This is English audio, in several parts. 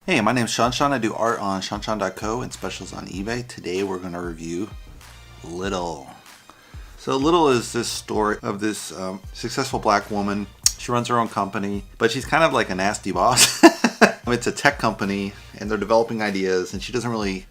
Hey, my name's ShawNshawN. I do art on ShawNshawN.co and specials on eBay. Today we're going to review Little. So Little is this story of this successful black woman. She runs her own company, but she's kind of like a nasty boss. It's a tech company and they're developing ideas, and she has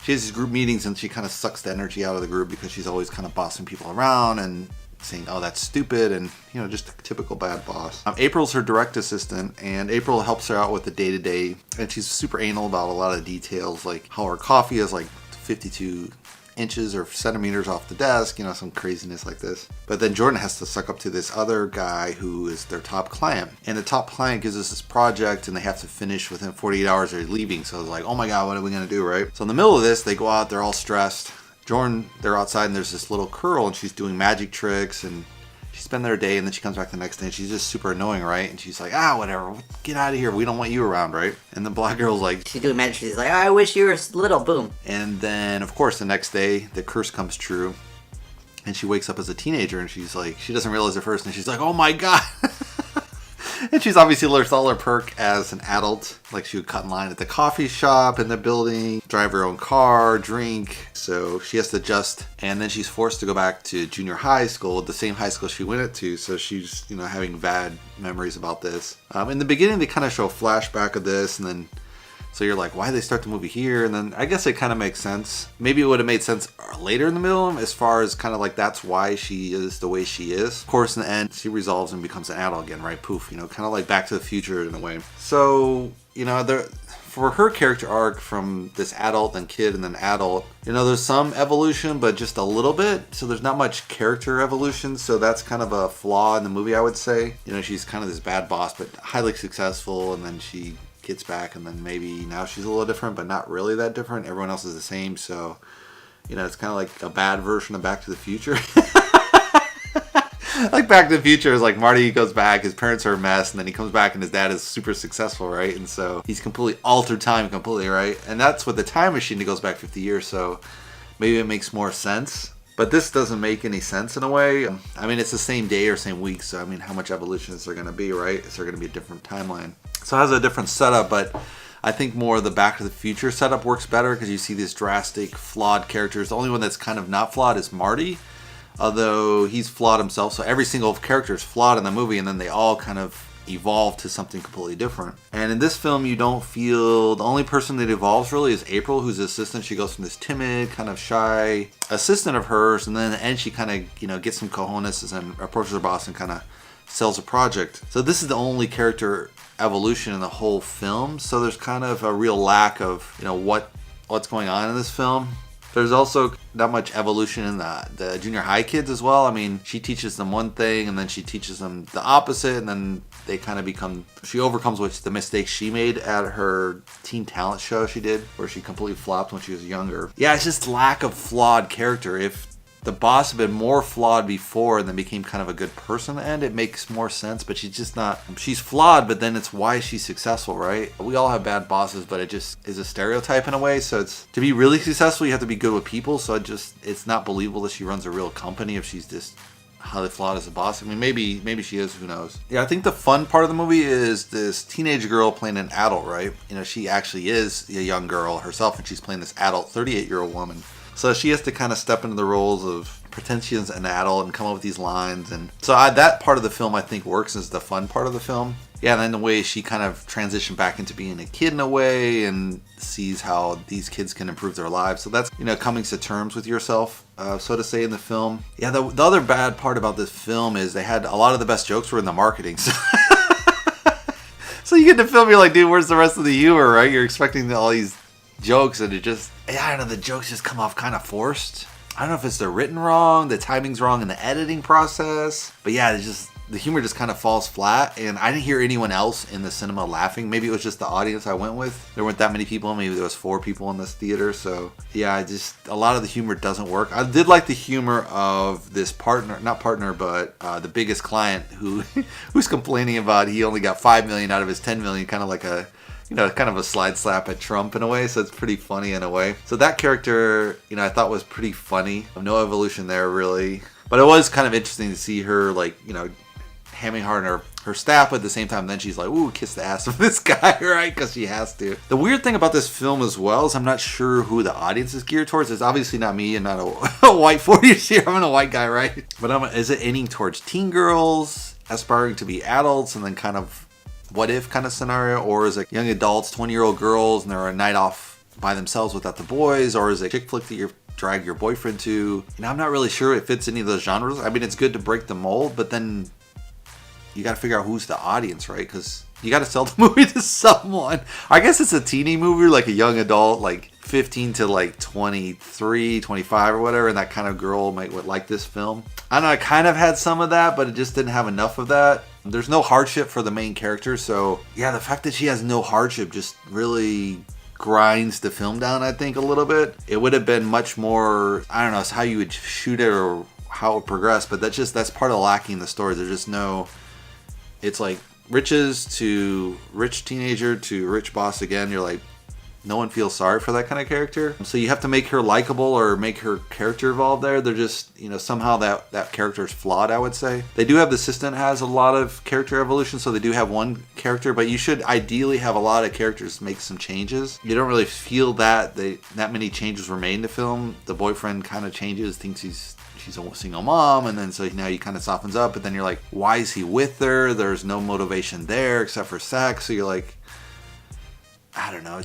these group meetings and she kind of sucks the energy out of the group because she's always kind of bossing people around and saying, oh, that's stupid, and just a typical bad boss. April's her direct assistant, and April helps her out with the day-to-day, and she's super anal about a lot of details, like how her coffee is like 52 inches or centimeters off the desk, some craziness like this. But then Jordan has to suck up to this other guy who is their top client, and the top client gives us this project and they have to finish within 48 hours or leaving. So it's like, oh my god, what are we gonna do, right? So in the middle of this, they go out, they're all stressed. Jordan, they're outside and there's this little girl and she's doing magic tricks and she spends their day, and then she comes back the next day and she's just super annoying, right? And she's like, whatever, get out of here, we don't want you around, right? And the black girl's like, she's doing magic, she's like, I wish you were little, boom. And then of course the next day the curse comes true and she wakes up as a teenager and she's like, she doesn't realize it first and she's like, oh my god. And she's obviously lost all her perk as an adult. Like she would cut in line at the coffee shop in the building, drive her own car, drink. So she has to adjust. And then she's forced to go back to junior high school, the same high school she went to. So she's, having bad memories about this. In the beginning, they kind of show a flashback of this, and then so you're like, why did they start the movie here? And then I guess it kind of makes sense. Maybe it would have made sense later in the middle, as far as kind of like that's why she is the way she is. Of course, in the end, she resolves and becomes an adult again, right? Poof, kind of like Back to the Future in a way. So, for her character arc from this adult and kid and then adult, there's some evolution, but just a little bit. So there's not much character evolution. So that's kind of a flaw in the movie, I would say. She's kind of this bad boss, but highly successful, and then she gets back, and then maybe now she's a little different, but not really that different. Everyone else is the same, so it's kind of like a bad version of Back to the Future. Like Back to the Future is like Marty goes back, his parents are a mess, and then he comes back and his dad is super successful, right? And so he's completely altered time completely, right? And that's with the time machine that goes back 50 years, so maybe it makes more sense. But this doesn't make any sense in a way. It's the same day or same week, so how much evolution is there going to be, right? Is there going to be a different timeline? So it has a different setup, but I think more of the Back to the Future setup works better because you see these drastic, flawed characters. The only one that's kind of not flawed is Marty, although he's flawed himself. So every single character is flawed in the movie, and then they all kind of evolve to something completely different. And in this film, you don't feel, the only person that evolves really is April, who's the assistant. She goes from this timid, kind of shy assistant of hers, and then in the end she kind of gets some cojones and approaches her boss and kind of sells a project. So this is the only character evolution in the whole film. So there's kind of a real lack of what's going on in this film. There's also not much evolution in the junior high kids as well. She teaches them one thing and then she teaches them the opposite, and then they kind of she overcomes the mistakes she made at her teen talent show she did, where she completely flopped when she was younger. Yeah, it's just lack of flawed character. If the boss had been more flawed before and then became kind of a good person in the end, it makes more sense, but she's just not. She's flawed, but then it's why she's successful, right? We all have bad bosses, but it just is a stereotype in a way. So it's, to be really successful, you have to be good with people. So it's not believable that she runs a real company if she's just highly flawed as a boss. Maybe she is, who knows? Yeah, I think the fun part of the movie is this teenage girl playing an adult, right? She actually is a young girl herself, and she's playing this adult 38-year-old woman. So she has to kind of step into the roles of pretend she's an adult and come up with these lines. And so that part of the film I think works as the fun part of the film. Yeah, and then the way she kind of transitioned back into being a kid in a way and sees how these kids can improve their lives. So that's, coming to terms with yourself, so to say, in the film. Yeah, the other bad part about this film is they had a lot of the best jokes were in the marketing. So you get to film, you're like, dude, where's the rest of the humor, right? You're expecting all these jokes, and I don't know, the jokes just come off kind of forced. I don't know if they're written wrong, the timing's wrong in the editing process, but yeah, the humor just kind of falls flat, and I didn't hear anyone else in the cinema laughing. Maybe it was just the audience I went with. There weren't that many people, maybe there was 4 people in this theater, so yeah, a lot of the humor doesn't work. I did like the humor of this not partner, but the biggest client who's complaining about he only got $5 million out of his $10 million, kind of like kind of a slide slap at Trump in a way, so it's pretty funny in a way. So that character, I thought was pretty funny. No evolution there, really. But it was kind of interesting to see her, hemming hard on her her staff, but at the same time, then she's like, ooh, kiss the ass of this guy, right? Because she has to. The weird thing about this film as well is I'm not sure who the audience is geared towards. It's obviously not me and not a white 40s here. I'm a white guy, right? But is it aiming towards teen girls, aspiring to be adults, and then kind of what if kind of scenario? Or is it young adults, 20-year-old girls, and they're a night off by themselves without the boys? Or is it a chick flick that you drag your boyfriend to? And I'm not really sure it fits any of those genres. I mean, it's good to break the mold, but then you got to figure out who's the audience, right? Because you got to sell the movie to someone. I guess it's a teeny movie, like a young adult, like 15 to like 23, 25 or whatever, and that kind of girl might like this film. I don't know, I kind of had some of that, but it just didn't have enough of that. There's no hardship for the main character, so yeah, the fact that she has no hardship just really grinds the film down, I think, a little bit. It would have been much more, I don't know, it's how you would shoot it or how it progressed, but that's part of lacking the story. There's just no, it's like riches to rich teenager to rich boss again. You're like, no one feels sorry for that kind of character. So you have to make her likable or make her character evolve there. They're just, somehow that character is flawed, I would say. They do have the assistant has a lot of character evolution, so they do have one character, but you should ideally have a lot of characters make some changes. You don't really feel that many changes were made in the film. The boyfriend kind of changes, thinks she's a single mom, and then so now he kind of softens up, but then you're like, why is he with her? There's no motivation there except for sex. So you're like, I don't know,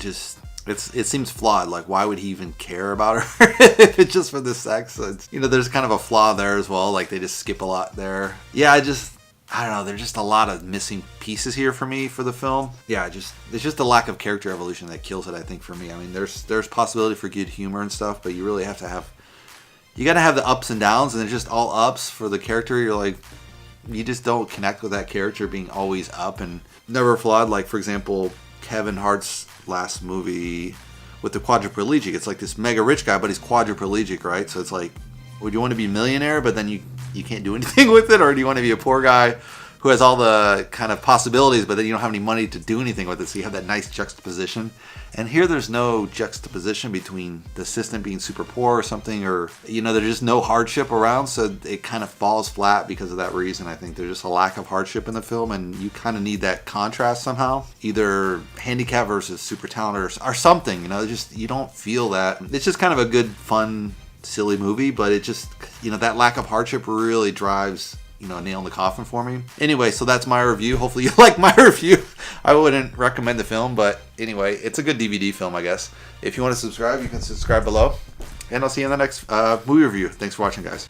it seems flawed. Like, why would he even care about her if it's just for the sex? It's, there's kind of a flaw there as well. Like, they just skip a lot there. Yeah, I don't know. There's just a lot of missing pieces here for me for the film. Yeah, it's just the lack of character evolution that kills it, I think, for me. I mean, there's possibility for good humor and stuff, but you really have to have, you got to have the ups and downs, and it's just all ups for the character. You're like, you just don't connect with that character being always up and never flawed. Like, for example, Kevin Hart's last movie with the quadriplegic. It's like this mega rich guy, but he's quadriplegic, right? So it's like, would you want to be a millionaire, but then you can't do anything with it? Or do you want to be a poor guy who has all the kind of possibilities, but then you don't have any money to do anything with it? So you have that nice juxtaposition. And here there's no juxtaposition between the assistant being super poor or something, or, there's just no hardship around. So it kind of falls flat because of that reason. I think there's just a lack of hardship in the film, and you kind of need that contrast somehow. Either handicap versus super talented or something, you don't feel that. It's just kind of a good, fun, silly movie, but it just, that lack of hardship really drives nail in the coffin for me. Anyway, so that's my review. Hopefully you like my review. I wouldn't recommend the film, but anyway, it's a good DVD film, I guess. If you want to subscribe, you can subscribe below. And I'll see you in the next movie review. Thanks for watching, guys.